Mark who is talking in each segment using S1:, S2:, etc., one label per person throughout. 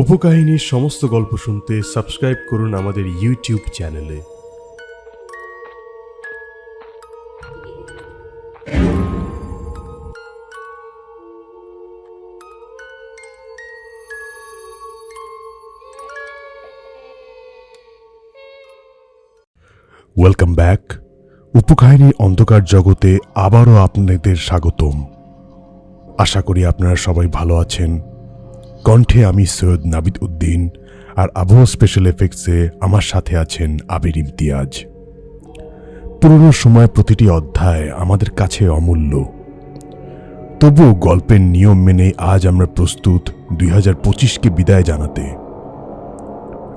S1: উপকাহিনীর সমস্ত গল্প শুনতে সাবস্ক্রাইব করুন আমাদের ইউটিউব চ্যানেলে। Welcome back. উপকাহিনীর অন্ধকার জগতে আবারও আপনাদের স্বাগতম। আশা করি আপনারা সবাই ভালো আছেন। কণ্ঠে আমি সৈয়দ নাবিদ উদ্দিন, আর আবহাওয়া স্পেশাল এফেক্টসে আমার সাথে আছেন আবির ইমতিয়াজ। পুরনো সময় প্রতিটি অধ্যায় আমাদের কাছে অমূল্য, তবুও গল্পের নিয়ম মেনে আজ আমরা প্রস্তুত 2025কে বিদায় জানাতে।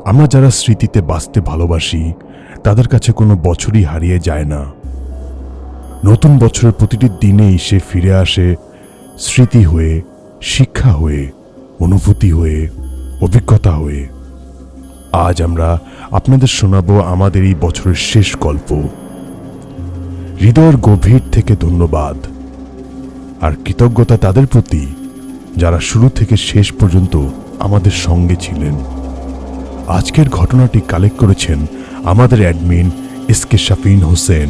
S1: আমরা যারা স্মৃতিতে বাঁচতে ভালোবাসি তাদের কাছে কোনো বছরই হারিয়ে যায় না। নতুন বছরের প্রতিটি দিনেই সে ফিরে আসে স্মৃতি হয়ে, শিক্ষা হয়ে, অনুভূতি হয়ে, অভিজ্ঞতা হয়ে। আজ আমরা আপনাদের শোনাবো আমাদের এই বছরের শেষ গল্প। হৃদয়ের গভীর থেকে ধন্যবাদ আর কৃতজ্ঞতা তাদের প্রতি যারা শুরু থেকে শেষ পর্যন্ত আমাদের সঙ্গে ছিলেন। আজকের ঘটনাটি কালেক্ট করেছেন আমাদের অ্যাডমিন এসকে শাফিন হোসেন।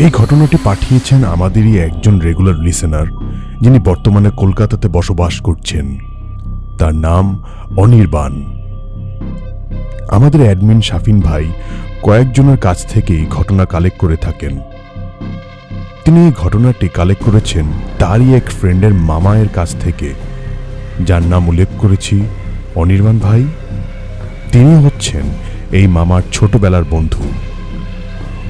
S1: এই ঘটনাটি পাঠিয়েছেন আমাদেরই একজন রেগুলার লিসেনার, যিনি বর্তমানে কলকাতাতে বসবাস করছেন। তার নাম অনির্বাণ। আমাদের অ্যাডমিন শাফিন ভাই কয়েকজনের কাছ থেকেই ঘটনা কালেক্ট করে থাকেন। তিনি এই ঘটনাটি কালেক্ট করেছেন তারই এক ফ্রেন্ডের মামায়ের কাছ থেকে, যার নাম উল্লেখ করেছি অনির্বাণ ভাই। তিনি হচ্ছেন এই মামার ছোটবেলার বন্ধু।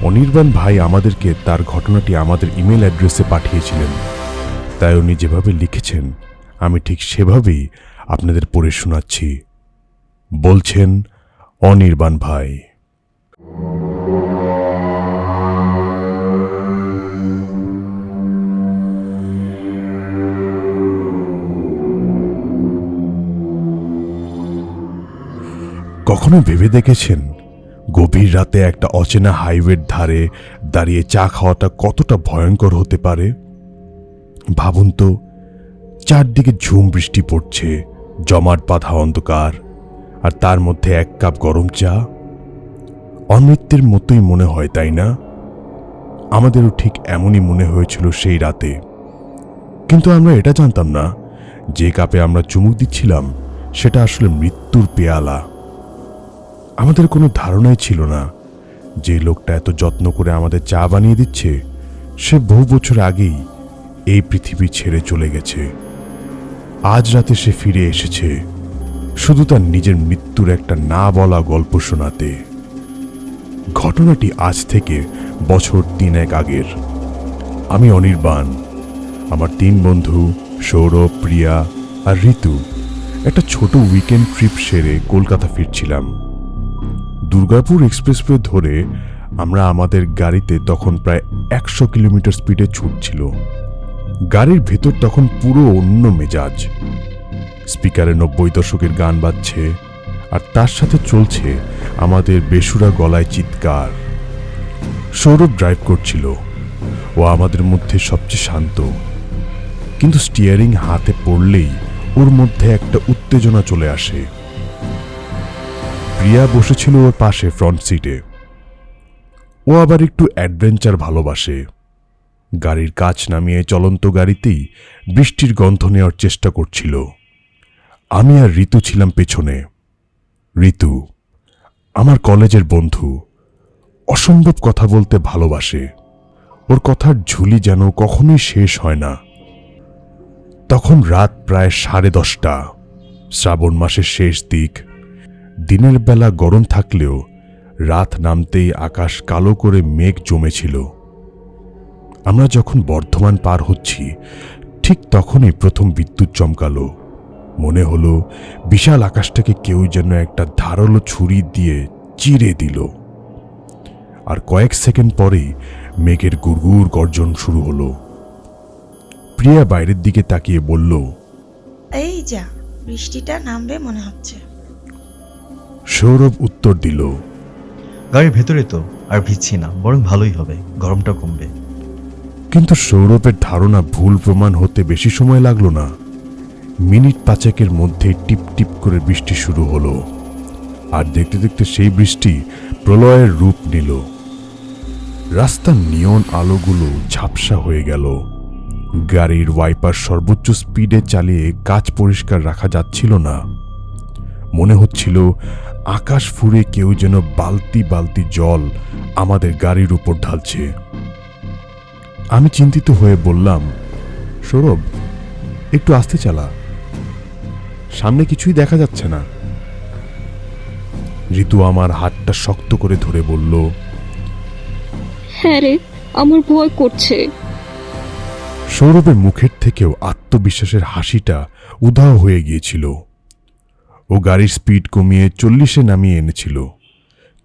S1: অনির্বাণ ভাই আমাদেরকে তার ঘটনাটি আমাদের ইমেল অ্যাড্রেসে পাঠিয়েছিলেন, তাই উনি যেভাবে লিখেছেন আমি ঠিক সেভাবেই আপনাদের পড়ে শোনাচ্ছি। বলছেন অনির্বাণ ভাই। কখনো ভেবে দেখেছেন গভীর রাতে একটা অচেনা হাইওয়ের ধারে দাঁড়িয়ে চা খাওয়াটা কতটা ভয়ঙ্কর হতে পারে? ভাবুন তো, চারদিকে ঝুম বৃষ্টি পড়ছে, জমাট বাঁধা অন্ধকার, আর তার মধ্যে এক কাপ গরম চা। অমৃতের মতোই মনে হয়, তাই না? আমাদেরও ঠিক এমনই মনে হয়েছিল সেই রাতে। কিন্তু আমরা এটা জানতাম না যে কাপে আমরা চুমুক দিচ্ছিলাম সেটা আসলে মৃত্যুর পেয়ালা। আমাদের কোনো ধারণাই ছিল না যে লোকটা এত যত্ন করে আমাদের চা বানিয়ে দিচ্ছে সে বহু বছর আগেই এই পৃথিবী ছেড়ে চলে গেছে। আজ রাতে সে ফিরে এসেছে শুধু তার নিজের মৃত্যুর একটা না বলা গল্প শোনাতে। ঘটনাটি আজ থেকে বছর 3 আগের। আমি অনির্বাণ, আমার 3 বন্ধু সৌরভ, প্রিয়া আর ঋতু একটা ছোট উইকেন্ড ট্রিপ সেরে কলকাতা ফিরছিলাম। দুর্গাপুর এক্সপ্রেসওয়ে ধরে আমরা আমাদের গাড়িতে তখন প্রায় 100 কিলোমিটার স্পিডে ছুটছিল। গাড়ির ভেতর তখন পুরো অন্য মেজাজ। স্পিকারে 90 দশকের গান বাজছে, আর তার সাথে চলছে আমাদের বেসুরা গলায় চিৎকার। সৌরভ ড্রাইভ করছিল, ও আমাদের মধ্যে সবচেয়ে শান্ত, কিন্তু স্টিয়ারিং হাতে পড়লেই ওর মধ্যে একটা উত্তেজনা চলে আসে। প্রিয়া বসেছিল ওর পাশে ফ্রন্ট সিটে। ও আবার একটু অ্যাডভেঞ্চার ভালোবাসে। গাড়ির কাচ নামিয়ে চলন্ত গাড়িতেই বৃষ্টির গন্ধ নেওয়ার চেষ্টা করছিল। আমি আর ঋতু ছিলাম পেছনে। ঋতু আমার কলেজের বন্ধু, অসম্ভব কথা বলতে ভালোবাসে। ওর কথার ঝুলি যেন কখনোই শেষ হয় না। তখন রাত প্রায় 10:30, শ্রাবণ মাসের শেষ দিক। দিনের বেলা গরম থাকলেও রাত নামতেই আকাশ কালো করে মেঘ জমেছিল। আমরা যখন বর্ধমান পার হচ্ছি ঠিক তখনই প্রথম বিদ্যুৎ চমকালো। মনে হলো বিশাল আকাশটাকে কেউ যেন একটা ধারালো ছুরি দিয়ে চিরে দিল। আর কয়েক সেকেন্ড পরেই মেঘের গুড়গুড় গর্জন শুরু হলো। প্রিয়া বাইরের দিকে তাকিয়ে বলল,
S2: এই যা, বৃষ্টিটা নামবে মনে হচ্ছে।
S1: সৌরভ উত্তর দিল,
S3: গাড়ির ভেতরে তো আর ভিজছি না, বরং ভালোই হবে, গরমটা কমবে।
S1: কিন্তু সৌরভের ধারণা ভুল প্রমাণ হতে বেশি সময় লাগলো না। মিনিট 5 মধ্যে টিপ টিপ করে বৃষ্টি শুরু হলো, আর দেখতে দেখতে সেই বৃষ্টি প্রলয়ের রূপ নিল। রাস্তার নিয়ন আলোগুলো ঝাপসা হয়ে গেল। গাড়ির ওয়াইপার সর্বোচ্চ স্পিডে চালিয়ে কাঁচ পরিষ্কার রাখা যাচ্ছিল না। মনে হচ্ছিল আকাশ ফুঁড়ে কেউ যেন বালতি বালতি জল আমাদের গাড়ির উপর ঢালছে। আমি চিন্তিত হয়ে বললাম, সৌরভ, একটু আস্তে চালা, সামনে কিছুই দেখা যাচ্ছে না। ঋতু আমার হাতটা শক্ত করে ধরে বলল,
S4: হ্যাঁ রে, আমার ভয় করছে।
S1: সৌরভের মুখের থেকেও আত্মবিশ্বাসের হাসিটা উধাও হয়ে গিয়েছিল। ও গাড়ির স্পিড কমিয়ে 40-এ নামিয়ে এনেছিল,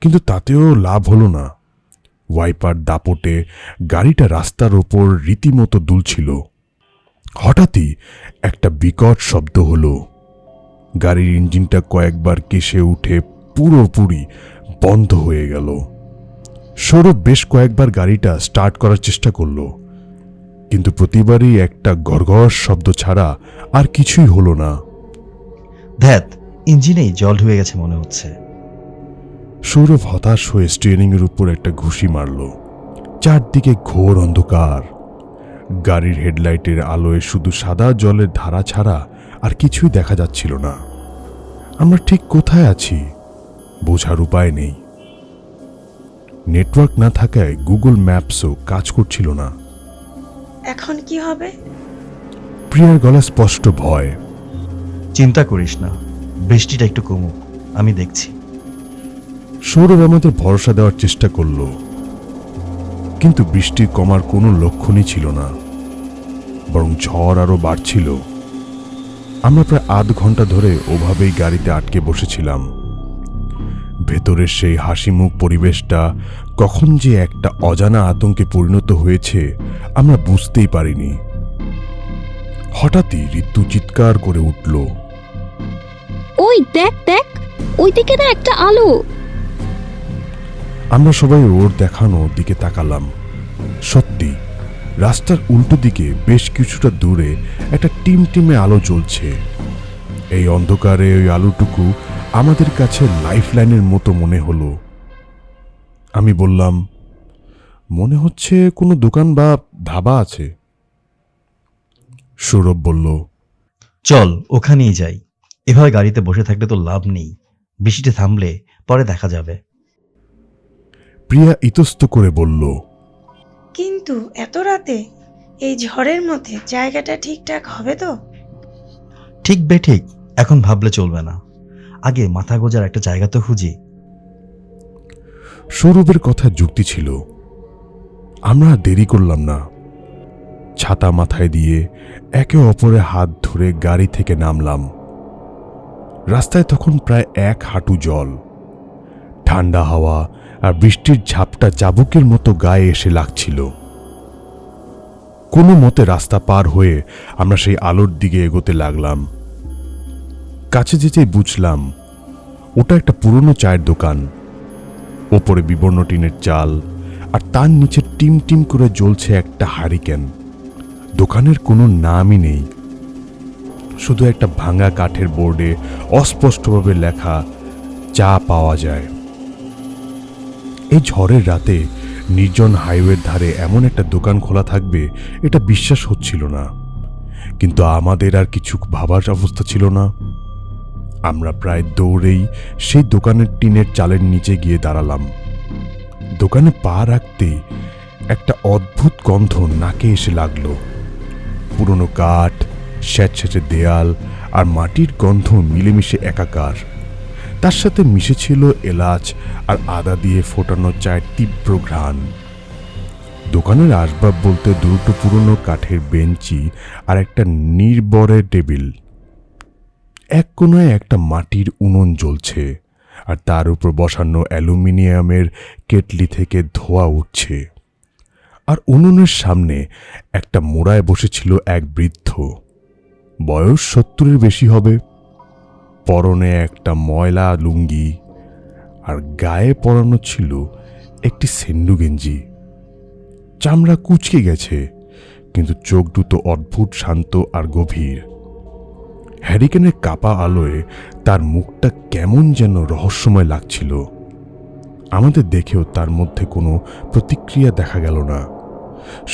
S1: কিন্তু তাতেও লাভ হলো না। ওয়াইপার দাপটে গাড়িটা রাস্তার ওপর রীতিমতো দুলছিল। হঠাৎই একটা বিকট শব্দ হলো। গাড়ির ইঞ্জিনটা কয়েকবার কেশে উঠে পুরোপুরি বন্ধ হয়ে গেল। সৌরভ বেশ কয়েকবার গাড়িটা স্টার্ট করার চেষ্টা করলো, কিন্তু প্রতিবারই একটা গড়গড় শব্দ ছাড়া আর কিছুই হলো না।
S3: ধ্যাত, ইঞ্জিনেই জল ঢুকে গেছে মনে হচ্ছে।
S1: সৌরভ হতাশ হয়ে স্টিয়ারিংয়ের উপর একটা ঘুষি মারল। চারদিকে ঘোর অন্ধকার। গাড়ির হেডলাইটের আলোয় শুধু সাদা জলের ধারা ছাড়া আর কিছুই দেখা যাচ্ছিল না। আমরা ঠিক কোথায় আছি বোঝার উপায় নেই। নেটওয়ার্ক না থাকায় গুগল ম্যাপসও কাজ করছিল না।
S2: এখন কি হবে?
S1: প্রিয়ার গলা স্পষ্ট ভয়।
S3: চিন্তা করিস না, বৃষ্টিটা একটু কমুক, আমি দেখছি।
S1: সৌরভ আমাদের ভরসা দেওয়ার চেষ্টা করল, কিন্তু বৃষ্টি কমার কোনো লক্ষণই ছিল না, বরং ঝড় আরো বাড়ছিল। আমরা প্রায় আধ ঘন্টা ধরে ওভাবেই গাড়িতে আটকে বসেছিলাম। ভেতরের সেই হাসিমুখ পরিবেশটা কখন যে একটা অজানা আতঙ্কে পরিণত হয়েছে আমরা বুঝতেই পারিনি। হঠাৎই ঋতু চিৎকার করে উঠল,
S4: ওই দেখ দেখ, ওইদিকে না একটা আলো।
S1: আমরা সবাই ওর দেখানো দিকে তাকালাম। সত্যি, রাস্তার উল্টো দিকে বেশ কিছুটা দূরে একটা টিমটিমে আলো জ্বলছে। এই অন্ধকারে ওই আলোটুকু আমাদের কাছে লাইফলাইনের মতো মনে হলো। আমি বললাম, মনে হচ্ছে কোনো দোকান বা ধাবা আছে। সৌরভ বলল,
S3: চল ওখানেই যাই, এভাবে গাড়িতে বসে থাকলে তো লাভ নেই, বৃষ্টিতে থামলে পরে দেখা যাবে।
S1: প্রিয়া ইতস্ত করে বলল,
S2: কিন্তু এত রাতে এই ঝড়ের মধ্যে জায়গাটা ঠিকঠাক হবে তো?
S3: ঠিক ঠিক, এখন ভাবলে চলবে না, আগে মাথা গোজার একটা জায়গা তো খুঁজি।
S1: সৌরভের কথা যুক্তি ছিল। আমরা দেরি করলাম না। ছাতা মাথায় দিয়ে একে অপরের হাত ধরে গাড়ি থেকে নামলাম। রাস্তায় তখন প্রায় 1 হাঁটু জল। ঠান্ডা হাওয়া আর বৃষ্টির ঝাপটা চাবুকের মতো গায়ে এসে লাগছিল। কোনো মতে রাস্তা পার হয়ে আমরা সেই আলোর দিকে এগোতে লাগলাম। কাছে যেতেই বুঝলাম ওটা একটা পুরনো চায়ের দোকান। ওপরে বিবর্ণ টিনের চাল, আর তার নিচে টিম টিম করে জ্বলছে একটা হারিকেন। দোকানের কোনো নামই নেই, শুধু একটা ভাঙা কাঠের বোর্ডে অস্পষ্টভাবে লেখা চা পাওয়া যায়। এই ঝড়ের রাতে নির্জন হাইওয়ের ধারে এমন একটা দোকান খোলা থাকবে এটা বিশ্বাস হচ্ছিল না, কিন্তু আমাদের আর কিছু ভাবার অবস্থা ছিল না। আমরা প্রায় দৌড়েই সেই দোকানের টিনের চালের নিচে গিয়ে দাঁড়ালাম। দোকানে পা রাখতেই একটা অদ্ভুত গন্ধ নাকে এসে লাগলো। পুরনো কাঠ, স্যাঁতস্যাঁতে দেয়াল আর মাটির গন্ধ মিলেমিশে একাকার। তার সাথে মিশেছিল এলাচ আর আদা দিয়ে ফোটানো চায়ের তীব্র ঘ্রাণ। দোকানের আসবাব বলতে দুটো পুরনো কাঠের বেঞ্চি আর একটা নির্বরের টেবিল। এক কোণায় একটা মাটির উনুন জ্বলছে, আর তার উপর বসানো অ্যালুমিনিয়ামের কেটলি থেকে ধোঁয়া উঠছে। আর উনুনের সামনে একটা মোড়ায় বসেছিল এক বৃদ্ধ, বয়স 70-এর বেশি হবে। পরনে একটা ময়লা লুঙ্গি আর গায়ে পরানো ছিল একটি সেন্ডু গেঞ্জি। চামড়া কুঁচকে গেছে, কিন্তু চোখ দুটো অদ্ভুত শান্ত আর গভীর। হ্যারিকেনের কাপা আলোয় তার মুখটা কেমন যেন রহস্যময় লাগছিল। আমাদের দেখেও তার মধ্যে কোনো প্রতিক্রিয়া দেখা গেল না।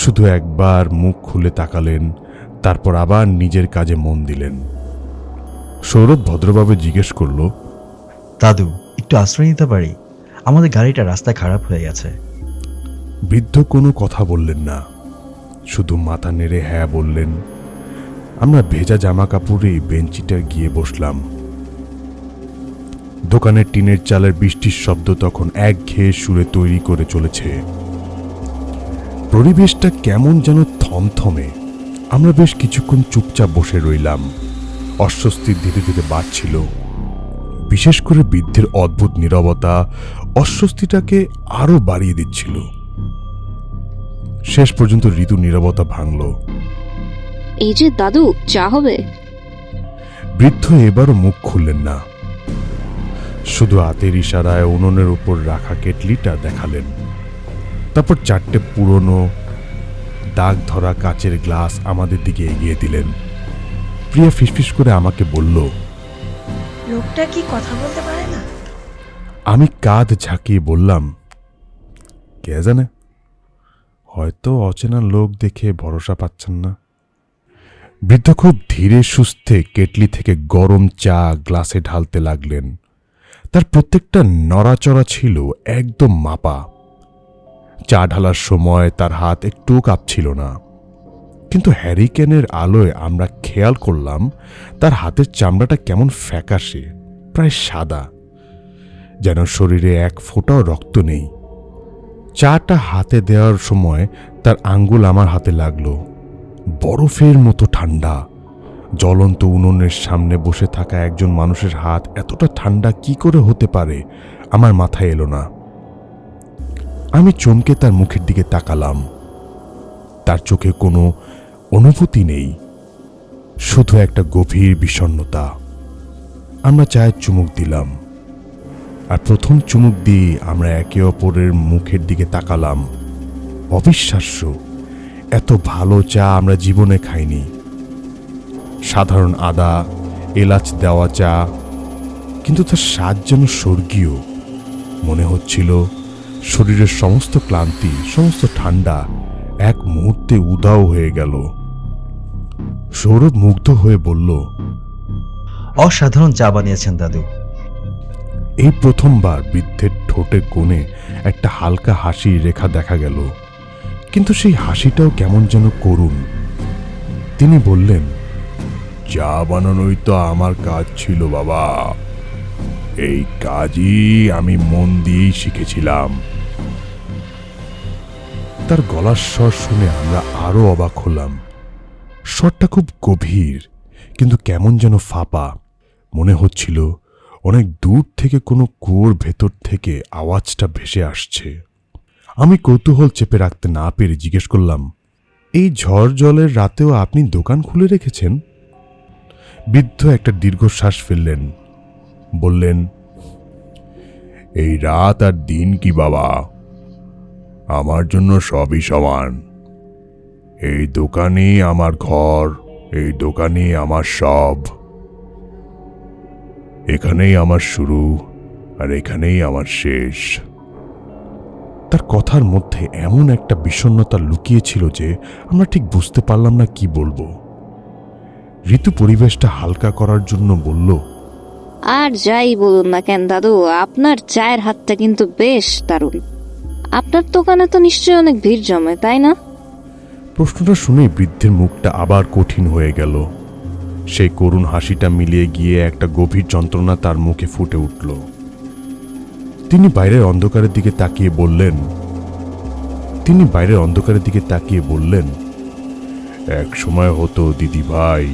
S1: শুধু একবার মুখ খুলে তাকালেন, তারপর আবার নিজের কাজে মন দিলেন। সৌরভ ভদ্রভাবে জিজ্ঞেস করল,
S3: দাদু, একটু আশ্রয় নিতে পারি? আমাদের গাড়িটা রাস্তায় খারাপ হয়ে গেছে।
S1: বৃদ্ধ কোনো কথা বললেন না, শুধু মাথা নেড়ে হ্যাঁ বললেন। আমরা ভেজা জামা কাপড়ে বেঞ্চিটা গিয়ে বসলাম। দোকানের টিনের চালের বৃষ্টির শব্দ তখন একঘেয়ে সুরে তৈরি করে চলেছে। পরিবেশটা কেমন যেন থমথমে। আমরা বেশ কিছুক্ষণ চুপচাপ বসে রইলাম। অস্বস্তি ধীরে ধীরে বাড়ছিল। বিশেষ করে বৃদ্ধের অদ্ভুত নীরবতা অস্বস্তিটাকে আরো বাড়িয়ে দিচ্ছিল। শেষ পর্যন্ত ঋতু নীরবতা ভাঙল।
S4: এই যে দাদু, চা হবে?
S1: বৃদ্ধ এবারও মুখ খুললেন না, শুধু হাতের ইশারায় উনুনের উপর রাখা কেটলিটা দেখালেন। তারপর 4টে পুরনো দাগ ধরা কাচের গ্লাস আমাদের দিকে এগিয়ে দিলেন। প্রিয়া ফিসফিস করে আমাকে বলল,
S2: লোকটা কি কথা বলতে পারে না?
S1: আমি কাঁধ ঝাঁকিয়ে বললাম, কে জানে, হয়তো অচেনা লোক দেখে ভরসা পাচ্ছেন না। বৃদ্ধ খুব ধীরে সুস্থে কেটলি থেকে গরম চা গ্লাসে ঢালতে লাগলেন। তার প্রত্যেকটা নড়াচড়া ছিল একদম মাপা। চা ঢালার সময় তার হাত একটুও কাঁপছিল না। কিন্তু হ্যারিকেনের আলোয় আমরা খেয়াল করলাম তার হাতের চামড়াটা কেমন ফ্যাকাশে, প্রায় সাদা, যেন শরীরে এক ফোঁটাও রক্ত নেই। চাটা হাতে দেওয়ার সময় তার আঙ্গুল আমার হাতে লাগলো, বরফের মতো ঠান্ডা। জ্বলন্ত উনুনের সামনে বসে থাকা একজন মানুষের হাত এতটা ঠান্ডা কি করে হতে পারে আমার মাথায় এলো না। আমি চমকে তার মুখের দিকে তাকালাম। তার চোখে কোনো অনুভূতি নেই, শুধু একটা গভীর বিষণ্ণতা। আমরা চায়ের চুমুক দিলাম, আর প্রথম চুমুক দিয়ে আমরা একে অপরের মুখের দিকে তাকালাম। অবিশ্বাস্য, এত ভালো চা আমরা জীবনে খাইনি। সাধারণ আদা এলাচ দেওয়া চা, কিন্তু তার স্বাদ যেন স্বর্গীয়। মনে হচ্ছিল শরীরের সমস্ত ক্লান্তি, সমস্ত ঠান্ডা এক মুহূর্তে উধাও হয়ে গেল। সৌরভ মুগ্ধ হয়ে বলল,
S3: অসাধারণ চা বানিয়েছেন দাদু।
S1: এই প্রথমবার বৃদ্ধের ঠোঁটের কোণে একটা হালকা হাসির রেখা দেখা গেল, কিন্তু সেই হাসিটাও কেমন যেন করুণ। তিনি বললেন, চা বানানোই তো আমার কাজ ছিল বাবা। এই কাজই আমি মন দিয়েই শিখেছিলাম। তার গলার স্বর শুনে আমরা আরো অবাক হলাম। স্বরটা খুব গভীর, কিন্তু কেমন যেন ফাঁপা। মনে হচ্ছিল অনেক দূর থেকে কোনো কুয়োর ভেতর থেকে আওয়াজটা ভেসে আসছে। আমি কৌতূহল চেপে রাখতে না পেরে জিজ্ঞেস করলাম, এই ঝড় জলের রাতেও আপনি দোকান খুলে রেখেছেন? বৃদ্ধ একটা দীর্ঘশ্বাস ফেললেন, বললেন, এই রাত আর দিন কি বাবা, আমার জন্য সবই সমান। এই দোকানই আমার ঘর, এই দোকানই আমার সব। এখানেই আমার শুরু আর এখানেই আমার শেষ। তার কথার মধ্যে এমন একটা বিষণ্ণতা লুকিয়েছিল যে আমরা ঠিক বুঝতে পারলাম না কি বলবো। ঋতু পরিবেশটা হালকা করার জন্য বলল,
S4: আর যাই বলুন না কেন দাদু, আপনার চায়ের হাতটা কিন্তু বেশ দারুণ। আপনার দোকানে তো নিশ্চয়ই অনেক ভিড় জমে, তাই না?
S1: প্রশ্নটা শুনেই বৃদ্ধের মুখটা আবার কঠিন হয়ে গেল। সেই করুণ হাসিটা মিলিয়ে গিয়ে একটা গভীর যন্ত্রণা তার মুখে ফুটে উঠল। তিনি বাইরের অন্ধকারের দিকে তাকিয়ে বললেন, এক সময় হতো দিদি ভাই,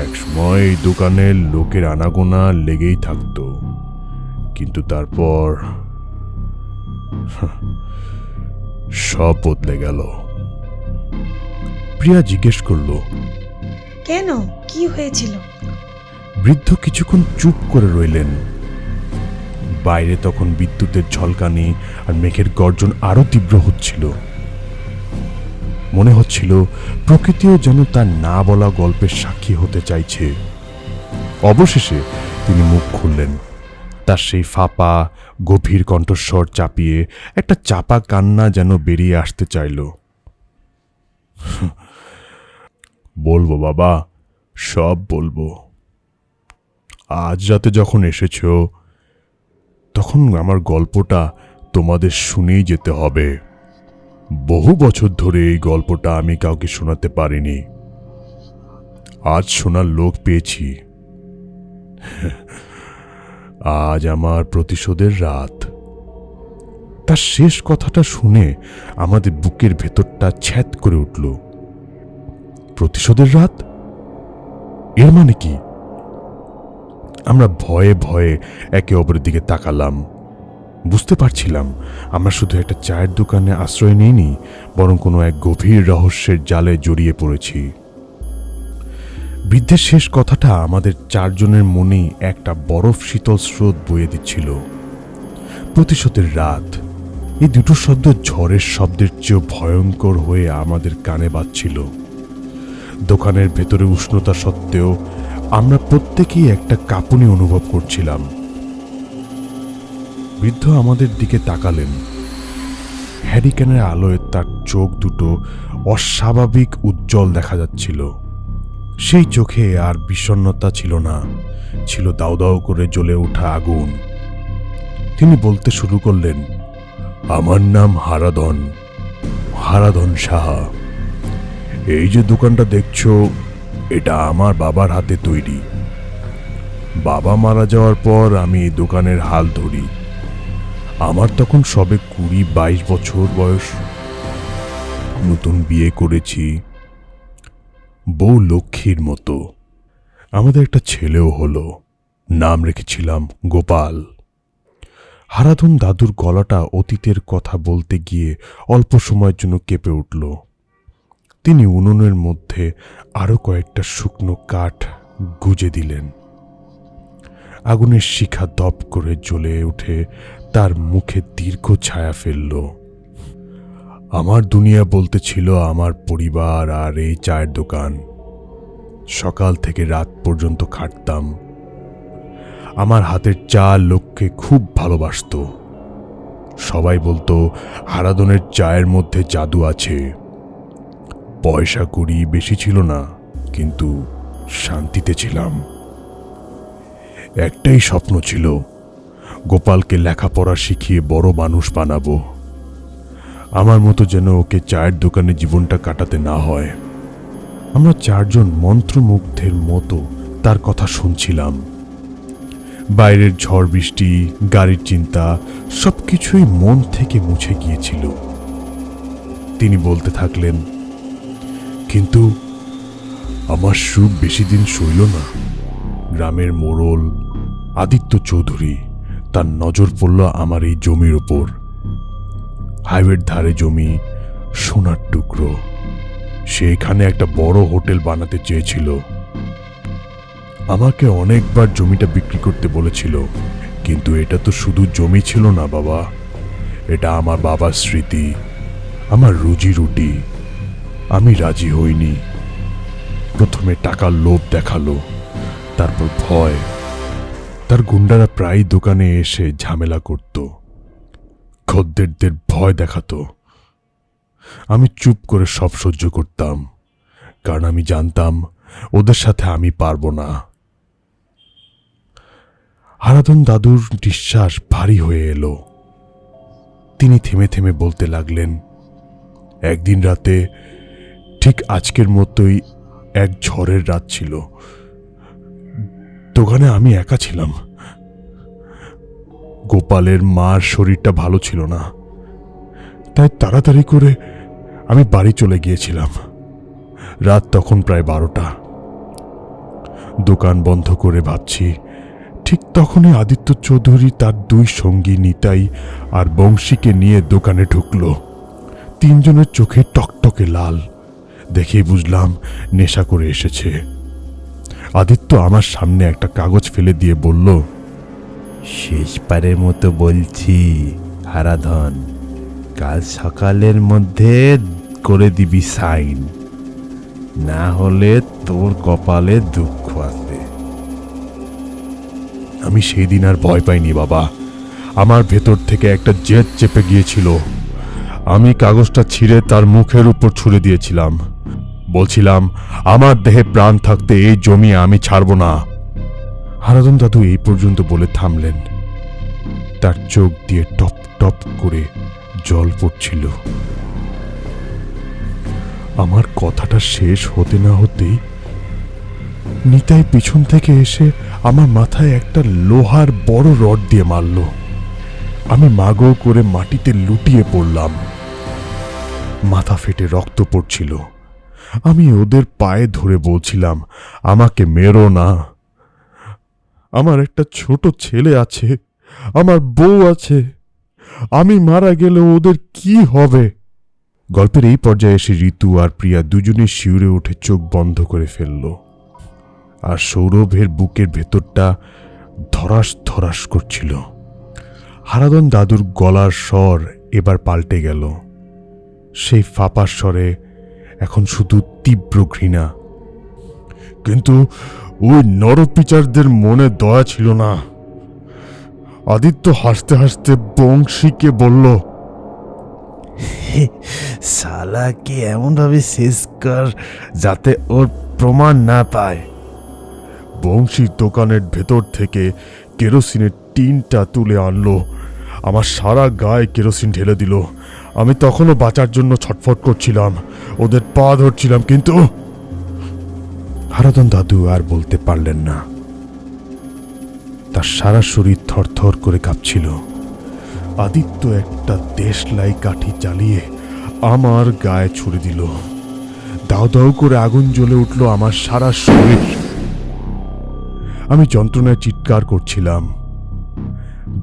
S1: এক সময় এই দোকানের লোকের আনাগোনা লেগেই থাকতো, কিন্তু তারপর সব বদলে গেল। প্রিয়া জিজ্ঞেস করল,
S2: কেন, কি হয়েছিল?
S1: বৃদ্ধ কিছুক্ষণ চুপ করে রইলেন। বাইরে তখন বিদ্যুতের ঝলকানি আর মেঘের গর্জন আরো তীব্র হচ্ছিল। মনে হচ্ছিল প্রকৃতিও যেন তার না বলা গল্পের সাক্ষী হতে চাইছে। অবশেষে তিনি মুখ খুললেন। তার সেই ফাঁপা গভীর কণ্ঠস্বর চাপিয়ে একটা চাপা কান্না যেন বেরিয়ে আসতে চাইল। বলবো বাবা, সব বলবো। আজ রাতে যখন এসেছ তখন আমার গল্পটা তোমাদের শুনেই যেতে হবে। বহু বছর ধরে এই গল্পটা আমি কাউকে শোনাতে পারিনি। আজ শোনার লোক পেয়েছি। আজ আমার প্রতিশোধের রাত। তার শেষ কথাটা শুনে আমাদের বুকের ভেতরটা ছ্যাদ করে উঠল। প্রতিশোধের রাত? এর মানে কি? আমরা ভয়ে ভয়ে একে অপরের দিকে তাকালাম। বুঝতে পারছিলাম আমরা শুধু একটা চায়ের দোকানে আশ্রয় নিইনি, বরং কোনো এক গভীর রহস্যের জালে জড়িয়ে পড়েছি। বৃদ্ধের শেষ কথাটা আমাদের চারজনের মনেই একটা বরফ শীতল স্রোত বয়ে দিচ্ছিল। প্রতিশোধের রাত, এই দুটো শব্দ ঝড়ের শব্দের চেয়েও ভয়ঙ্কর হয়ে আমাদের কানে বাজছিল। দোকানের ভেতরে উষ্ণতা সত্ত্বেও আমরা প্রত্যেকেই একটা কাঁপুনি অনুভব করছিলাম। বৃদ্ধ আমাদের দিকে তাকালেন। হ্যারিকেনের আলোয় তার চোখ দুটো অস্বাভাবিক উজ্জ্বল দেখা যাচ্ছিল। সেই চোখে আর বিষণ্ণতা ছিল না, ছিল দাউ দাউ করে জ্বলে ওঠা আগুন। তিনি বলতে শুরু করলেন, আমার নাম হারাধন, হারাধন সাহা। এই যে দোকানটা দেখছো, এটা আমার বাবার হাতে তৈরি। বাবা মারা যাওয়ার পর আমি এই দোকানের হাল ধরি। আমার তখন সবে 20-22 বছর বয়স। নতুন বিয়ে করেছি, বউ লক্ষ্মীর মতো। আমাদের একটা ছেলেও হলো, নাম রেখেছিলাম গোপাল। হারাধন দাদুর গলাটা অতীতের কথা বলতে গিয়ে অল্প সময়ের জন্য কেঁপে উঠল। তিনি উনুনের মধ্যে আরো কয়েকটা শুকনো কাঠ গুজে দিলেন। আগুনের শিখা দপ করে জ্বলে উঠে তার মুখে দীর্ঘ ছায়া ফেলল। আমার দুনিয়া বলতে ছিল আমার পরিবার আর এই চায়ের দোকান। সকাল থেকে রাত পর্যন্ত খাটতাম। আমার হাতের চা লোককে খুব ভালোবাসতো। সবাই বলতো হারাধনের চায়ের মধ্যে জাদু আছে। পয়সা কড়ি বেশি ছিল না, কিন্তু শান্তিতে ছিলাম। একটাই স্বপ্ন ছিল, গোপালকে লেখাপড়া শিখিয়ে বড় মানুষ বানাবো। আমার মতো যেন ওকে চায়ের দোকানে জীবনটা কাটাতে না হয়। আমরা চারজন মন্ত্রমুগ্ধের মতো তার কথা শুনছিলাম। বাইরের ঝড় বৃষ্টি, গাড়ির চিন্তা সবকিছুই মন থেকে মুছে গিয়েছিল। তিনি বলতে থাকলেন, কিন্তু আমার সুখ বেশি দিন সইল না। গ্রামের মোড়ল আদিত্য চৌধুরী, তার নজর পড়ল আমার এই জমির ওপর। হাইওয়ের ধারে জমি, সোনার টুকরো। সে এখানে একটা বড় হোটেল বানাতে চেয়েছিল। আমাকে অনেকবার জমিটা বিক্রি করতে বলেছিল, কিন্তু এটা তো শুধু জমি ছিল না বাবা, এটা আমার বাবার স্মৃতি, আমার রুজি রুটি। আমি রাজি হইনি। প্রথমে টাকার লোভ দেখালো, তারপর ভয়। তার গুন্ডারা প্রায় দোকানে এসে ঝামেলা করত, খদ্দেরদের ভয় দেখাতো। আমি চুপ করে সব সহ্য করতাম, কারণ আমি জানতাম ওদের সাথে আমি পারবো না। হারাধন দাদুর নিঃশ্বাস ভারী হয়ে এলো। তিনি থেমে থেমে বলতে লাগলেন, একদিন রাতে, ঠিক আজকের মতোই এক ঝড়ের রাত ছিল। দোকানে আমি একা ছিলাম। গোপালের মার শরীরটা ভালো ছিল না, তাই তাড়াতাড়ি করে আমি বাড়ি চলে গিয়েছিলাম। রাত তখন প্রায় 12টা। দোকান বন্ধ করে ভাবছি, ঠিক তখনই আদিত্য চৌধুরী তার 2 সঙ্গী নিতাই আর বংশীকে নিয়ে দোকানে ঢুকল। 3 জনের চোখে টকটকে লাল। দেখেই বুঝলাম নেশা করে এসেছে। আদিত্য আমার সামনে একটা কাগজ ফেলে দিয়ে বলল,
S5: শেষবারের মতো বলছি হারাধন, কাল সকালের মধ্যে
S1: করে দিবি সাইন, না হলে তোর কপালে দুঃখ আছে। আমি সেই দিন আর ভয় পাইনি বাবা। আমার ভেতর থেকে একটা জেদ চেপে গিয়েছিল। আমি কাগজটা ছিঁড়ে তার মুখের উপর ছুঁড়ে দিয়েছিলাম। বলছিলাম, আমার দেহে প্রাণ থাকতে এই জমি আমি ছাড়ব না। হারাধন দাদু এই পর্যন্ত বলে থামলেন। তার চোখ দিয়ে টপ টপ করে জল পড়ছিল। আমার কথাটা শেষ হতে না হতেই নিতাই পিছন থেকে এসে আমার মাথায় একটা লোহার বড় রড দিয়ে মারল। আমি মাগো করে মাটিতে লুটিয়ে পড়লাম। মাথা ফেটে রক্ত পড়ছিল। আমি ওদের পায়ে ধরে বলছিলাম, আমাকে মেরো না, আমার একটা ছোট ছেলে আছে, আমার বউ আছে, আমি মারা গেলে ওদের কি হবে? গল্পের এই পর্যায়ে এসে ঋতু আর প্রিয়া দুজনেই শিউরে উঠে চোখ বন্ধ করে ফেলল। আর সৌরভের বুকের ভেতরটা ধরাস ধরাস করছিল। হারাধন দাদুর গলার স্বর এবার পাল্টে গেল। সেই ফাঁপার স্বরে এখন শুধু তীব্র ঘৃণা। কিন্তু ওই নরপিচারদের মনে দয়া ছিল না। আদিত্য হাসতে হাসতে বংশীকে বলল, শালাকে এমনভাবে শেষ কর যাতে ওর প্রমাণ না পায়। বংশীর দোকানের ভেতর থেকে কেরোসিনের টিনটা তুলে আনলো। আমার সারা গায়ে কেরোসিন ঢেলে দিল। আমি তখনও বাঁচার জন্য ছটফট করছিলাম, ওদের পা ধরছিলাম, কিন্তু হারাধন দাদু আর বলতে পারলেন না। তার সারা শরীর থরথর করে কাঁপছিল। আদিত্য একটা দেশলাই কাঠি চালিয়ে আমার গায়ে ছুড়ে দিল। দাউ দাউ করে আগুন জ্বলে উঠল আমার সারা শরীর। আমি যন্ত্রণায় চিৎকার করছিলাম।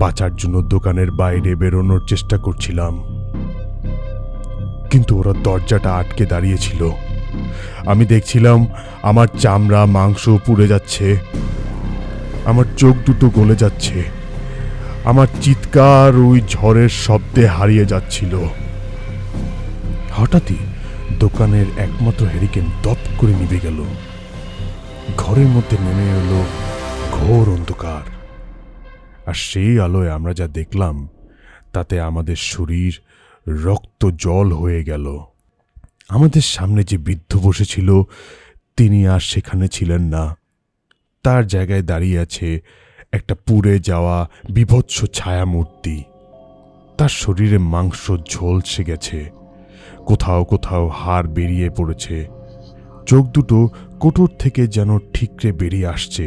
S1: বাঁচার জন্য দোকানের বাইরে বেরোনোর চেষ্টা করছিলাম, কিন্তু ওরা দরজাটা আটকে দাঁড়িয়েছিল। আমি দেখছিলাম আমার চামড়া মাংস পুড়ে যাচ্ছে, আমার চোখ দুটো গলে যাচ্ছে, আমার চিৎকার ওই ঝড়ের শব্দে হারিয়ে যাচ্ছিল। হঠাৎই দোকানের একমাত্র হেরিকেন দপ করে নিভে গেল। ঘরের মধ্যে নেমে এলো ঘোর অন্ধকার। আর সেই আলোয় আমরা যা দেখলাম তাতে আমাদের শরীর রক্ত জল হয়ে গেল। আমাদের সামনে যে বৃদ্ধ বসেছিল তিনি আর সেখানে ছিলেন না। তার জায়গায় দাঁড়িয়ে আছে একটা পুড়ে যাওয়া বিভৎস ছায়ামূর্তি। তার শরীরে মাংস ঝলসে গেছে, কোথাও কোথাও হাড় বেরিয়ে পড়েছে, চোখ দুটো কোটর থেকে যেন ঠিকরে বেরিয়ে আসছে,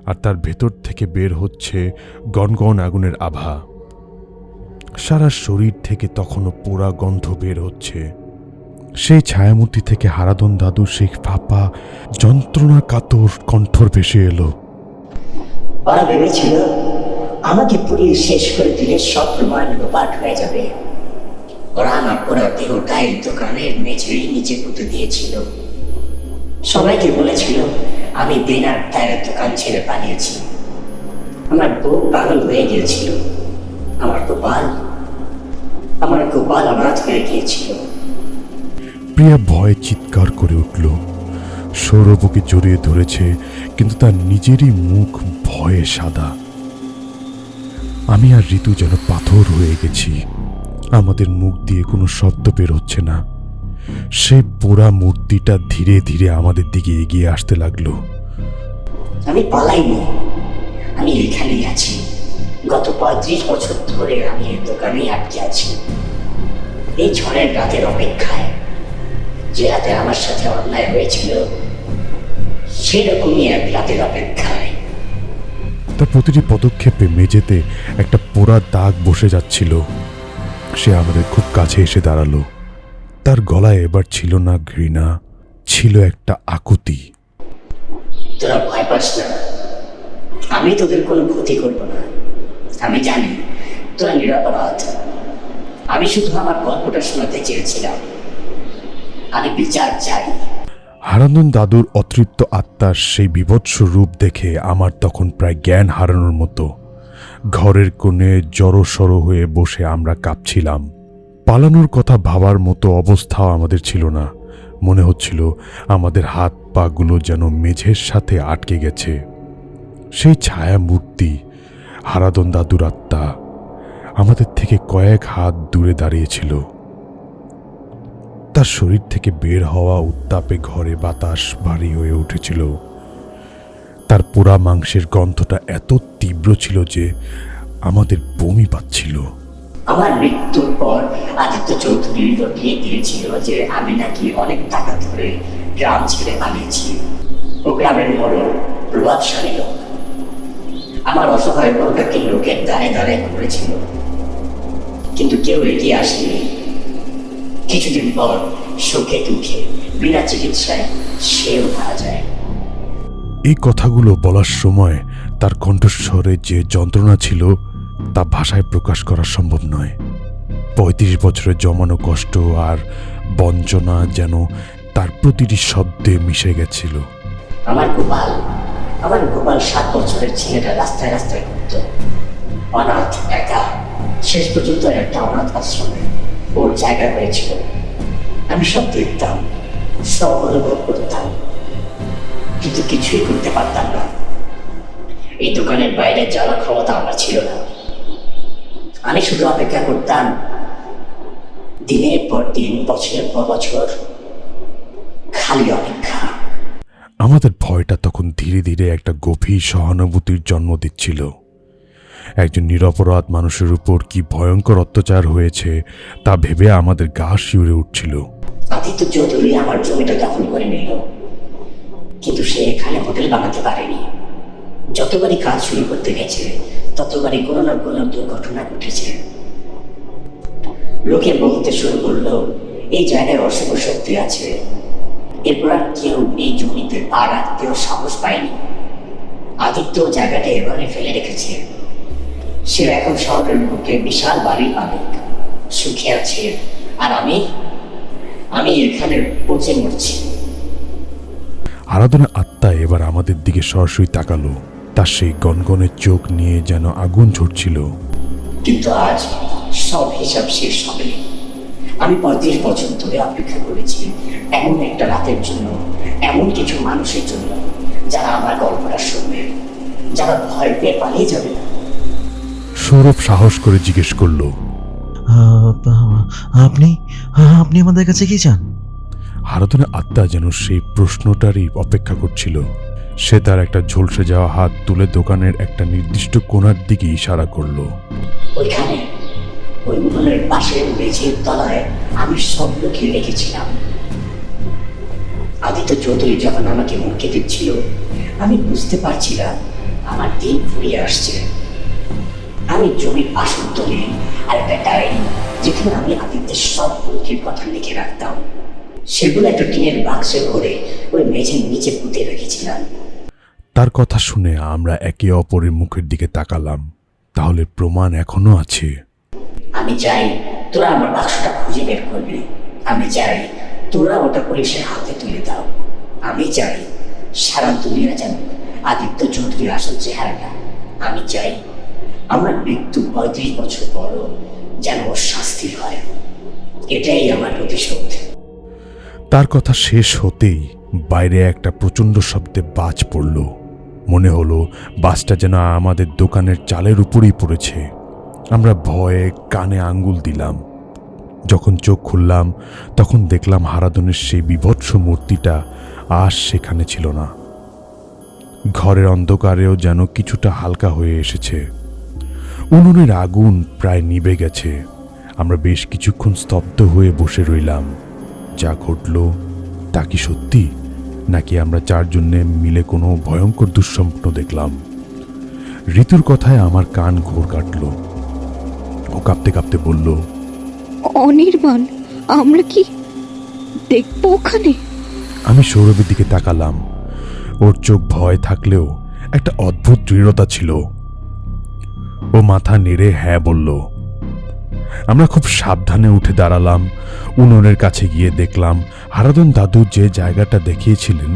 S1: আর তার ভেতর থেকে বের হচ্ছে গনগন আগুনের আভা। সারা শরীর থেকে তখনও পোড়া গন্ধ বের হচ্ছে। সেই ছায়ামূর্তি থেকে হারাধন দাদুর সেই ফাঁপা যন্ত্রণা কাতর কণ্ঠর ভেসে এলো।
S5: ওরা ভেবেছিল আমাকে পুড়িয়ে শেষ করে দিলে সব প্রমাণ লোপাট হয়ে যাবে। ওরা আমার পুরো দেহটাই দোকানের মেঝের নিচে পুঁতে দিয়েছিল। সবাইকে বলেছিল আমি বিনার টায়ারের দোকান ছেড়ে পালিয়েছি। আমার বউ পাগল হয়ে গিয়েছিল। আমার গোপাল অনাথ হয়ে গিয়েছিল।
S1: প্রিয়া ভয়ে চিৎকার করে উঠল। সৌরভকে জড়িয়ে ধরেছে, কিন্তু তার নিজেরই মুখ ভয়ে সাদা। আমি আর ঋতু যেন পাথর হয়ে গেছি। আমাদের মুখ দিয়ে কোনো শব্দ বের হচ্ছে না। সেই পোড়া মূর্তিটা ধীরে ধীরে আমাদের দিকে এগিয়ে আসতে লাগলো।
S5: আমি পালাইনি, আমি এখানেই আছি। গত 35 বছর ধরে আমি এই দোকানে আটকে আছি, এই ঝড়ের রাতের অপেক্ষায়। যে রাতে আমার সাথে অন্যায় হয়েছিল সেরকমই এক রাতের অপেক্ষায়।
S1: তার প্রতিটি পদক্ষেপে মেঝেতে একটা পোড়া দাগ বসে যাচ্ছিল। সে আমাদের খুব কাছে এসে দাঁড়ালো। তার গলায় এবার ছিল না ঘৃণা, ছিল একটা আকুতি।
S5: তোরা ভয় পাস না, আমি তোদের কোনো ক্ষতি করবো না। আমি জানি তোরা নিরপরাধ। আমি শুধু আমার গল্পটা শোনাতে চেয়েছিলাম। আমি বিচার চাই।
S1: হারাধন দাদুর অতৃপ্ত আত্মার সেই বিভৎস রূপ দেখে আমার তখন প্রায় জ্ঞান হারানোর মতো। ঘরের কোণে জড়সড় হয়ে বসে আমরা কাঁপছিলাম। পালানোর কথা ভাবার মতো অবস্থাও আমাদের ছিল না। মনে হচ্ছিল আমাদের হাত পাগুলো যেন মেঝের সাথে আটকে গেছে। সেই ছায়া মূর্তি হারাধন দাদুর আত্মা আমাদের থেকে কয়েক হাত দূরে দাঁড়িয়েছিল। তার শরীর থেকে বের হওয়া উত্তাপে ঘরে বাতাস ভারী হয়ে উঠেছিল। তার পোড়া মাংসের গন্ধটা এত তীব্র ছিল যে আমাদের বমি পাচ্ছিল।
S5: আমার মৃত্যুর পর আদিত্য চৌধুরী রটিয়ে দিয়েছিল যে আমি নাকি অনেক টাকা ধরে গ্রাম ছেড়ে পালিয়েছি। ও গ্রামের বড় প্রভাবশালী লোক। আমার অসহায় বউটাকে লোকের দাঁড়ে দাঁড়ে করেছিল, কিন্তু কেউ এগিয়ে আসেনি। কিছুদিন পর সুখে দুঃখে বিনা চিকিৎসায় সেও মারা যায়।
S1: এই কথাগুলো বলার সময় তার কণ্ঠস্বরে যে যন্ত্রণা ছিল তা ভাষায় প্রকাশ করা সম্ভব নয়। ৩৫ বছরের জমানো কষ্ট আর বঞ্চনা যেন তার প্রতিটি শব্দে মিশে গেছিল।
S5: আমার গোপাল 7 বছরের ছেলেটা রাস্তায় রাস্তায় ঘুরত, অনাথ, একা। শেষ পর্যন্ত একটা অনাথ আশ্রমে ওর জায়গা হয়েছিল। আমি সব দেখতাম, সব অনুভব করতাম, কিন্তু কিছুই করতে পারতাম না। এই দোকানের বাইরে যাওয়ার ক্ষমতা আমার ছিল না। আমি শুধু অপেক্ষা করতাম, দিনের পর দিন, বছরের পর বছর, খালি অপেক্ষা।
S1: আমাদের ভয়টা তখন ধীরে ধীরে একটা গভীর সহানুভূতির জন্ম দিচ্ছিল। একজন নিরপরাধ মানুষের উপর কি ভয়ঙ্কর অত্যাচার হয়েছে তা ভেবে আমাদের গা শিউরে উঠছিল।
S5: আদিত্য চৌধুরী আমার জমিটা দখল করে নিল, কিন্তু সে এখানে হোটেল বানাতে পারেনি। যতবারই কাজ শুরু করতে গেছে ততবারই কোনো না কোনো দুর্ঘটনা ঘটেছে। লোকে বলতে শুরু করলো এই জায়গায় অশুভ শক্তি আছে। এরপর আর কেউ এই জমিতে পা রাখতেও সাহস পায়নি। আদিত্য জায়গাটা এভাবে ফেলে রেখেছে। সে এখন শহরের বুকে বিশাল বাড়ির মালিক, সুখে আছে, আর আমি এখানে পচে মরছি।
S1: আরাধনা আত্মা এবার আমাদের দিকে সরাসরি তাকালো। তার সেই গনগনের চোখ নিয়ে যেন আগুন ঝরছিল।
S5: কিন্তু আজ সব হিসাব শেষ হবে। আমি 35 বছর ধরে অপেক্ষা করেছি এমন একটা রাতের জন্য, এমন কিছু মানুষের জন্য যারা আমার গল্পটা শুনবে, যারা ভয় পেয়ে পালিয়ে যাবে না।
S1: সৌরভ সাহস করে জিজ্ঞেস করলো,
S3: আপনি আপনি আমাদের কাছে কি চান?
S1: আরাধনা আত্মা যেন সেই প্রশ্নটারই অপেক্ষা করছিল। সে তার একটা ঝলসে যাওয়া হাত তুলে দোকানের একটা নির্দিষ্ট কোণার দিকে ইশারা করলো।
S5: ওইখানে ওই উঠোনের পাশের মেঝের তলায় আমি সব লুকিয়ে রেখেছিলাম। আদিত্য চৌধুরী যখন আমাকে মুখে দিচ্ছিল আমি বুঝতে পারছিলাম আমার দিন ফুরিয়ে আসছে। আমি জমির আসল তুলে আর একটা ডায়েরি, যেখানে আমি আদিত্যের সব বুদ্ধির কথা লিখে রাখতাম, সেগুলো একটা টিনের বাক্সে ভরে ওই মেঝের নিচে পুঁতে রেখেছিলাম।
S1: তার কথা শুনে আমরা একে অপরের মুখের দিকে তাকালাম। তাহলে প্রমাণ এখনো আছে?
S5: আমি চাই তোরা আমার বাক্সটা খুঁজে বের করবি। আমি চাই তোরা ওটা পুলিশের হাতে তুলে দাও। আমি চাই সারা দুনিয়া জানুক আদিত্য চৌধুরীর আসল চেহারাটা। আমি চাই আমার মৃত্যু 35 বছর পরও যেন ওর শাস্তি হয়। এটাই আমার প্রতিশোধ।
S1: তার কথা শেষ হতেই বাইরে একটা প্রচণ্ড শব্দে বাজ পড়ল। মনে হলো বাসটা যেন আমাদের দোকানের চালের উপরেই পড়েছে। আমরা ভয়ে কানে আঙ্গুল দিলাম। যখন চোখ খুললাম তখন দেখলাম হারাধনের সেই বিভৎস মূর্তিটা আর সেখানে ছিল না। ঘরের অন্ধকারেও যেন কিছুটা হালকা হয়ে এসেছে। উনুনের আগুন প্রায় নিভে গেছে। আমরা বেশ কিছুক্ষণ স্তব্ধ হয়ে বসে রইলাম। যা ঘটল তা কি সত্যি, নাকি আমরা চারজনে মিলে কোনো ভয়ঙ্কর দুঃস্বপ্ন দেখলাম? ঋতুর কথায় আমার কান ঘোর কাটল। ও কাঁপতে কাঁপতে বলল,
S4: অনির্বাণ, আমরা কি দেখবো ওখানে?
S1: আমি সৌরভের দিকে তাকালাম। ওর চোখ ভয় থাকলেও একটা অদ্ভুত দৃঢ়তা ছিল। ও মাথা নেড়ে হ্যাঁ বলল। আমরা খুব সাবধানে উঠে দাঁড়ালাম। উনুনের কাছে গিয়ে দেখলাম হারাধন দাদু যে জায়গাটা দেখিয়েছিলেন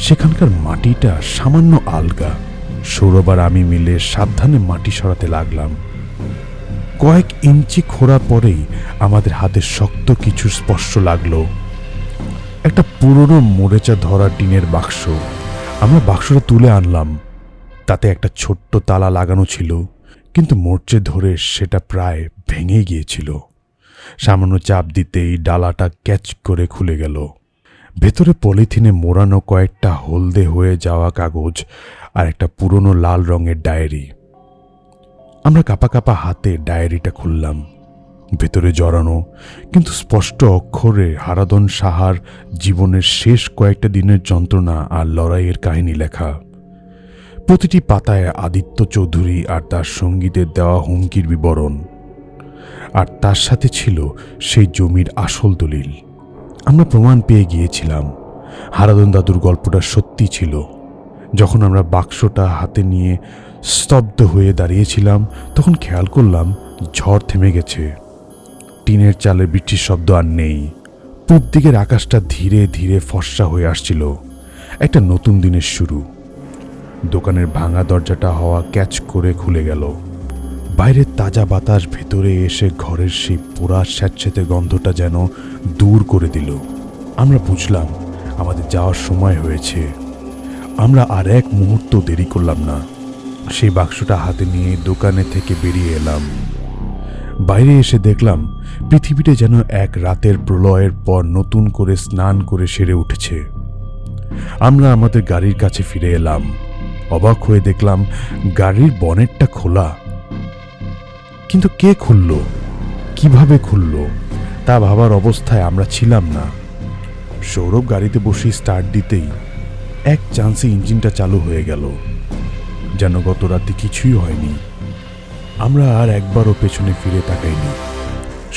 S1: সেখানকার মাটিটা সামান্য আলগা। সৌরভ আর আমি মিলে সাবধানে মাটি সরাতে লাগলাম। কয়েক ইঞ্চি খোঁড়া পরেই আমাদের হাতে শক্ত কিছু স্পর্শ লাগলো। একটা পুরনো মরেচা ধরা টিনের বাক্স। আমরা বাক্সটা তুলে আনলাম। তাতে একটা ছোট্ট তালা লাগানো ছিল, কিন্তু মরচে ধরে সেটা প্রায় ভেঙে গিয়েছিল। সামান্য চাপ দিতেই ডালাটা ক্যাচ করে খুলে গেল। ভেতরে পলিথিনে মোড়ানো কয়েকটা হলদে হয়ে যাওয়া কাগজ আর একটা পুরনো লাল রঙের ডায়েরি। আমরা কাঁপা কাঁপা হাতে ডায়েরিটা খুললাম। ভেতরে জড়ানো কিন্তু স্পষ্ট অক্ষরে হারাধন সাহার জীবনের শেষ কয়েকটা দিনের যন্ত্রণা আর লড়াইয়ের কাহিনী লেখা। প্রতিটি পাতায় আদিত্য চৌধুরী আর তার সঙ্গীদের দেওয়া হুমকির বিবরণ, আর তার সাথে ছিল সেই জমির আসল দলিল। আমরা প্রমাণ পেয়ে গিয়েছিলাম হারাধন দাদুর গল্পটা সত্যি ছিল। যখন আমরা বাক্সটা হাতে নিয়ে স্তব্ধ হয়ে দাঁড়িয়েছিলাম, তখন খেয়াল করলাম ঝড় থেমে গেছে। টিনের চালের বৃষ্টির শব্দ আর নেই। পূব দিকের আকাশটা ধীরে ধীরে ফর্সা হয়ে আসছিল। একটা নতুন দিনের শুরু। দোকানের ভাঙা দরজাটা হাওয়া ক্যাচ করে খুলে গেল। বাইরের তাজা বাতাস ভেতরে এসে ঘরের সেই পোড়া স্যাঁতস্যাঁতে গন্ধটা যেন দূর করে দিল। আমরা বুঝলাম আমাদের যাওয়ার সময় হয়েছে। আমরা আর এক মুহূর্ত দেরি করলাম না। সেই বাক্সটা হাতে নিয়ে দোকানে থেকে বেরিয়ে এলাম। বাইরে এসে দেখলাম পৃথিবীটা যেন এক রাতের প্রলয়ের পর নতুন করে স্নান করে সেরে উঠেছে। আমরা আমাদের গাড়ির কাছে ফিরে এলাম। অবাক হয়ে দেখলাম গাড়ির বনেটটা খোলা। কিন্তু কে খুলল, কিভাবে খুলল তা ভাবার অবস্থায় আমরা ছিলাম না। সৌরভ গাড়িতে বসে স্টার্ট দিতেই এক চান্সে ইঞ্জিনটা চালু হয়ে গেল, যেন গত রাতে কিছুই হয়নি। আমরা আর একবারও পেছনে ফিরে তাকাইনি।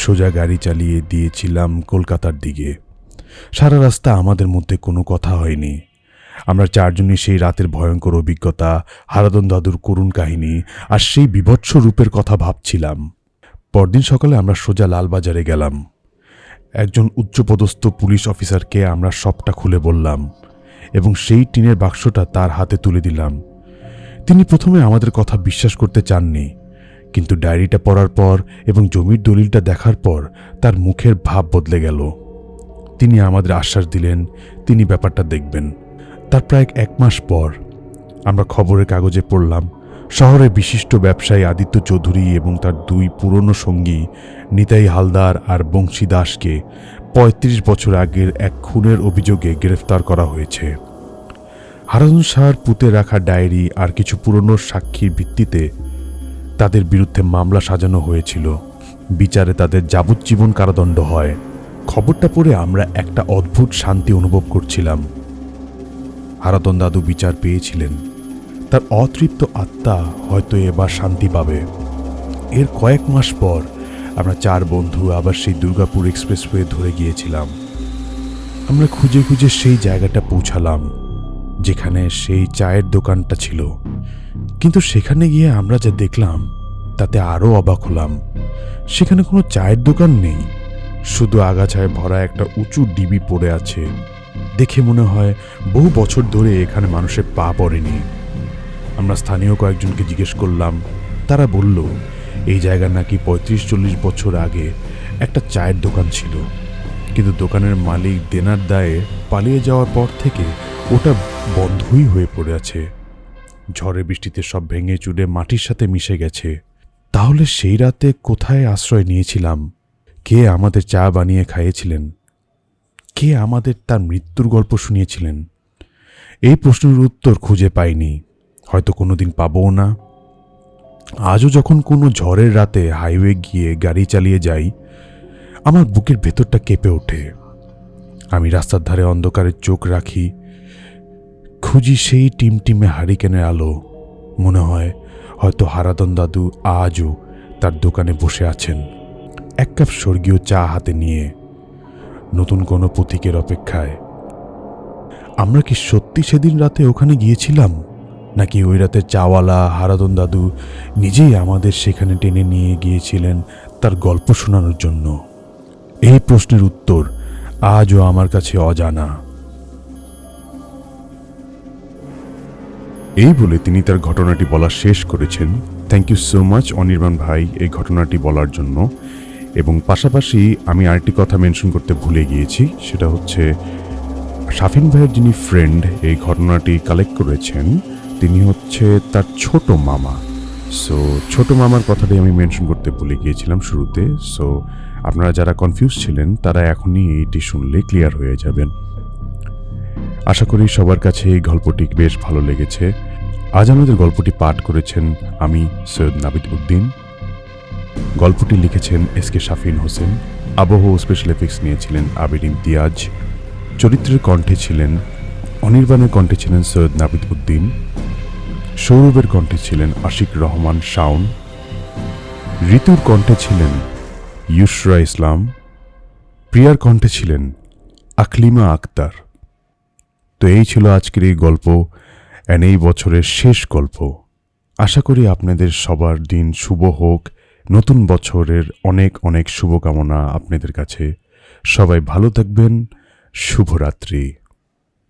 S1: সোজা গাড়ি চালিয়ে দিয়েছিলাম কলকাতার দিকে। সারা রাস্তা আমাদের মধ্যে কোনো কথা হয়নি। আমরা চারজনই সেই রাতের ভয়ঙ্কর অভিজ্ঞতা, হারাধন দাদুর করুণ কাহিনী আর সেই বিভৎস রূপের কথা ভাবছিলাম। পরদিন সকালে আমরা সোজা লালবাজারে গেলাম। একজন উচ্চপদস্থ পুলিশ অফিসারকে আমরা সবটা খুলে বললাম এবং সেই টিনের বাক্সটা তার হাতে তুলে দিলাম। তিনি প্রথমে আমাদের কথা বিশ্বাস করতে চাননি, কিন্তু ডায়েরিটা পড়ার পর এবং জমির দলিলটা দেখার পর তার মুখের ভাব বদলে গেল। তিনি আমাদের আশ্বাস দিলেন তিনি ব্যাপারটা দেখবেন। তার প্রায় 1 মাস পর আমরা খবরের কাগজে পড়লাম শহরের বিশিষ্ট ব্যবসায়ী আদিত্য চৌধুরী এবং তার 2 পুরনো সঙ্গী নিতাই হালদার আর বংশী দাসকে 35 বছর আগের এক খুনের অভিযোগে গ্রেফতার করা হয়েছে। হারাধন সাহার পুঁতে রাখা ডায়েরি আর কিছু পুরনো সাক্ষীর ভিত্তিতে তাদের বিরুদ্ধে মামলা সাজানো হয়েছিল। বিচারে তাদের যাবজ্জীবন কারাদণ্ড হয়। খবরটা পড়ে আমরা একটা অদ্ভুত শান্তি অনুভব করছিলাম। হারাধন দাদু বিচার পেয়েছিলেন। তার অতৃপ্ত আত্মা হয়তো এবার শান্তি পাবে। এর কয়েক মাস পর আমরা 4 বন্ধু আবার সেই দুর্গাপুর এক্সপ্রেসওয়ে ধরে গিয়েছিলাম। আমরা খুঁজে খুঁজে সেই জায়গাটা পৌঁছালাম যেখানে সেই চায়ের দোকানটা ছিল, কিন্তু সেখানে গিয়ে আমরা যা দেখলাম তাতে আরও অবাক হলাম। সেখানে কোনো চায়ের দোকান নেই, শুধু আগাছায় ভরা একটা উঁচু ডিবি পড়ে আছে। দেখে মনে হয় বহু বছর ধরে এখানে মানুষের পা পড়েনি। আমরা স্থানীয় কয়েকজনকে জিজ্ঞেস করলাম। তারা বলল এই জায়গা নাকি 35-40 বছর আগে একটা চায়ের দোকান ছিল, কিন্তু দোকানের মালিক দেনার দায়ে পালিয়ে যাওয়ার পর থেকে ওটা বন্ধই হয়ে পড়ে আছে। ঝড়ে বৃষ্টিতে সব ভেঙে চুরে মাটির সাথে মিশে গেছে। তাহলে সেই রাতে কোথায় আশ্রয় নিয়েছিলাম? কে আমাদের চা বানিয়ে খাইয়েছিলেন? কে আমাদের তার মৃত্যুর গল্প শুনিয়েছিলেন? এই প্রশ্নের উত্তর খুঁজে পাইনি, হয়তো কোনোদিন পাবও না। আজও যখন কোনো ঝড়ের রাতে হাইওয়ে গিয়ে গাড়ি চালিয়ে যাই, আমার বুকের ভেতরটা কেঁপে ওঠে। আমি রাস্তার ধারে অন্ধকারে চোখ রাখি, খুঁজি সেই টিমটিমে হারিকেনের আলো। মনে হয় হয়তো হারাধন দাদু আজও তার দোকানে বসে আছেন, 1 কাপ স্বর্গীয় চা হাতে নিয়ে, নতুন কোনো প্রতীকের অপেক্ষায়। আমরা কি সত্যি সেদিন রাতে ওখানে গিয়েছিলাম, নাকি ওই রাতে চাওয়ালা হারাধন দাদু নিজেই আমাদের সেখানে টেনে নিয়ে গিয়েছিলেন তার গল্প শোনানোর জন্য? এই প্রশ্নের উত্তর আজও আমার কাছে অজানা। এই বলে তিনি তার ঘটনাটি বলা শেষ করেছেন। Thank you so much Anirban ভাই এই ঘটনাটি বলার জন্য। এবং পাশাপাশি আমি আরেকটি কথা মেনশন করতে ভুলে গিয়েছি, সেটা হচ্ছে শাফিন ভাইয়ের যিনি ফ্রেন্ড এই ঘটনাটি কালেক্ট করেছেন তিনি হচ্ছে তার ছোট মামা। সো ছোট মামার কথাটি আমি মেনশন করতে ভুলে গিয়েছিলাম শুরুতে। সো আপনারা যারা কনফিউজ ছিলেন তারা এখনই এইটি শুনলে ক্লিয়ার হয়ে যাবেন। আশা করি সবার কাছে এই গল্পটি বেশ ভালো লেগেছে। আজ আমাদের গল্পটি পাঠ করেছেন আমি সৈয়দ নাবিদ উদ্দিন। গল্পটি লিখেছেন এসকে শাফিন হোসেন। আবহ ও স্পেশাল এফেক্টস নিয়েছিলেন আবির ইমতিয়াজ। চরিত্রের কণ্ঠে ছিলেন অনির্বাণের কণ্ঠে ছিলেন সৈয়দ নাবিদ উদ্দিন। সৌরভের কণ্ঠে ছিলেন আশিক রহমান শাওন। ঋতুর কণ্ঠে ছিলেন ইউসরা ইসলাম। প্রিয়ার কণ্ঠে ছিলেন আকলিমা আক্তার। তো এই ছিল আজকের এই গল্প এন্ড এই বছরের শেষ গল্প। আশা করি আপনাদের সবার দিন শুভ হোক। নতুন বছরের অনেক অনেক শুভকামনা আপনাদের কাছে। সবাই ভালো থাকবেন। শুভরাত্রি।